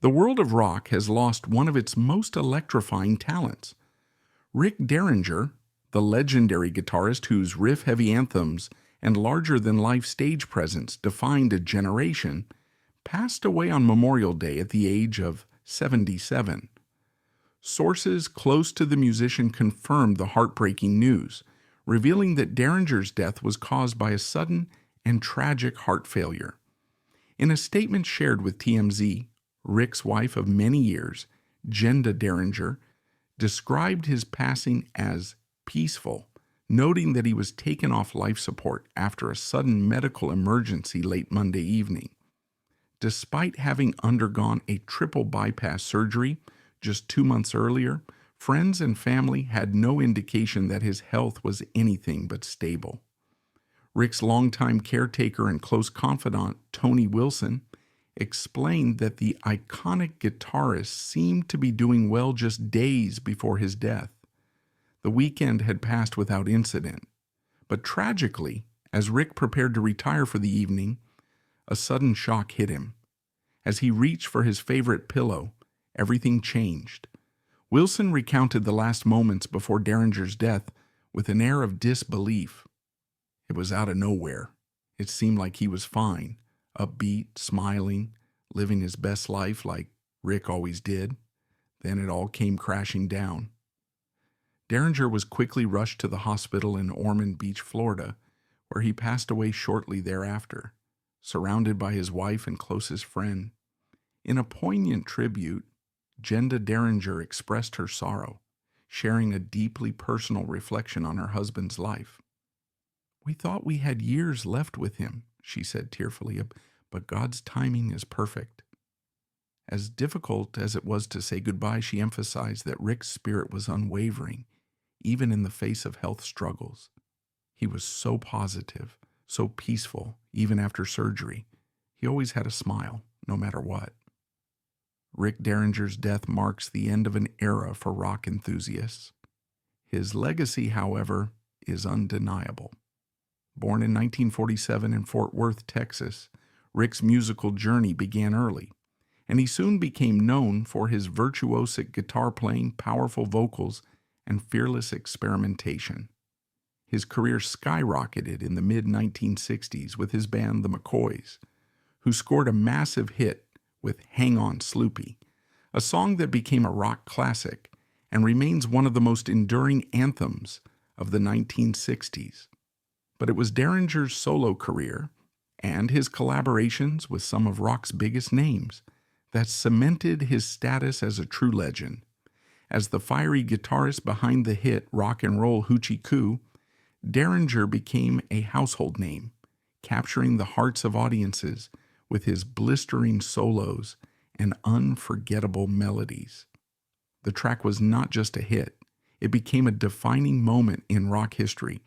The world of rock has lost one of its most electrifying talents. Rick Derringer, the legendary guitarist whose riff-heavy anthems and larger-than-life stage presence defined a generation, passed away on Memorial Day at the age of 77. Sources close to the musician confirmed the heartbreaking news, revealing that Derringer's death was caused by a sudden and tragic heart failure. In a statement shared with TMZ, Rick's wife of many years, Cyndi Derringer, described his passing as peaceful, noting that he was taken off life support after a sudden medical emergency late Monday evening. Despite having undergone a triple bypass surgery just 2 months earlier, friends and family had no indication that his health was anything but stable. Rick's longtime caretaker and close confidant, Tony Wilson, explained that the iconic guitarist seemed to be doing well just days before his death. The weekend had passed without incident, but tragically, as Rick prepared to retire for the evening, a sudden shock hit him. As he reached for his favorite pillow, everything changed. Wilson recounted the last moments before Derringer's death with an air of disbelief. It was out of nowhere. It seemed like he was fine, upbeat, smiling, living his best life like Rick always did. Then it all came crashing down. Derringer was quickly rushed to the hospital in Ormond Beach, Florida, where he passed away shortly thereafter, surrounded by his wife and closest friend. In a poignant tribute, Cyndi Derringer expressed her sorrow, sharing a deeply personal reflection on her husband's life. "We thought we had years left with him," she said tearfully, "but God's timing is perfect." As difficult as it was to say goodbye, she emphasized that Rick's spirit was unwavering, even in the face of health struggles. He was so positive, so peaceful, even after surgery. He always had a smile, no matter what. Rick Derringer's death marks the end of an era for rock enthusiasts. His legacy, however, is undeniable. Born in 1947 in Fort Worth, Texas, Rick's musical journey began early, and he soon became known for his virtuosic guitar playing, powerful vocals, and fearless experimentation. His career skyrocketed in the mid-1960s with his band the McCoys, who scored a massive hit with "Hang On Sloopy," a song that became a rock classic and remains one of the most enduring anthems of the 1960s. But it was Derringer's solo career and his collaborations with some of rock's biggest names that cemented his status as a true legend. As the fiery guitarist behind the hit rock and roll Hoochie Koo, Derringer became a household name, capturing the hearts of audiences with his blistering solos and unforgettable melodies. The track was not just a hit, it became a defining moment in rock history,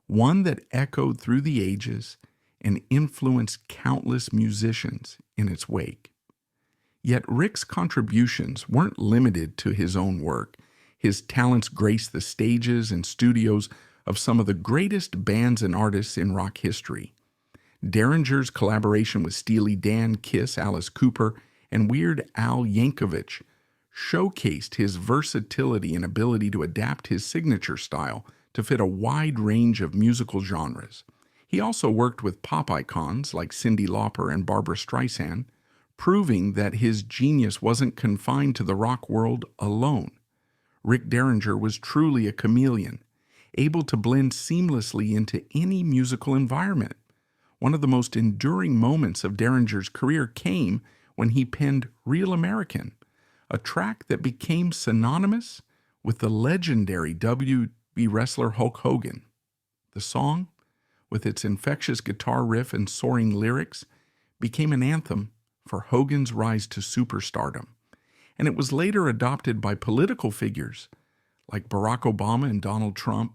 one that echoed through the ages and influenced countless musicians in its wake. Yet Rick's contributions weren't limited to his own work. His talents graced the stages and studios of some of the greatest bands and artists in rock history. Derringer's collaboration with Steely Dan, Kiss, Alice Cooper, and Weird Al Yankovic showcased his versatility and ability to adapt his signature style to fit a wide range of musical genres. He also worked with pop icons like Cyndi Lauper and Barbra Streisand, proving that his genius wasn't confined to the rock world alone. Rick Derringer was truly a chameleon, able to blend seamlessly into any musical environment. One of the most enduring moments of Derringer's career came when he penned "Real American," a track that became synonymous with the legendary WB wrestler Hulk Hogan. The song, with its infectious guitar riff and soaring lyrics, became an anthem for Hogan's rise to superstardom, and it was later adopted by political figures like Barack Obama and Donald Trump,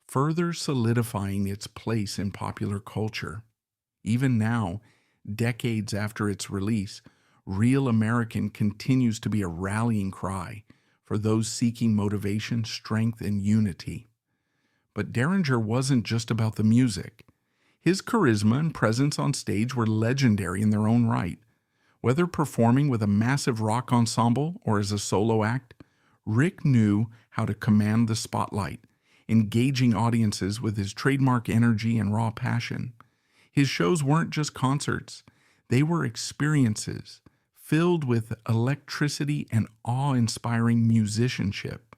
further solidifying its place in popular culture. Even now, decades after its release, "Real American" continues to be a rallying cry for those seeking motivation, strength, and unity. But Derringer wasn't just about the music. His charisma and presence on stage were legendary in their own right. Whether performing with a massive rock ensemble or as a solo act, Rick knew how to command the spotlight, engaging audiences with his trademark energy and raw passion. His shows weren't just concerts, they were experiences filled with electricity and awe-inspiring musicianship.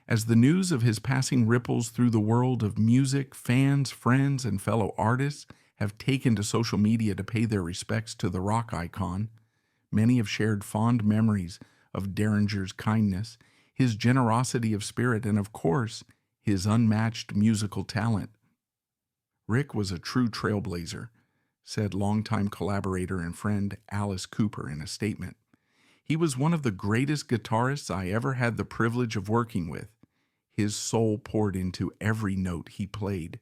As the news of his passing ripples through the world of music, fans, friends, and fellow artists have taken to social media to pay their respects to the rock icon. Many have shared fond memories of Derringer's kindness, his generosity of spirit, and of course, his unmatched musical talent. Rick was a true trailblazer, said longtime collaborator and friend Alice Cooper in a statement. He was one of the greatest guitarists I ever had the privilege of working with. His soul poured into every note he played,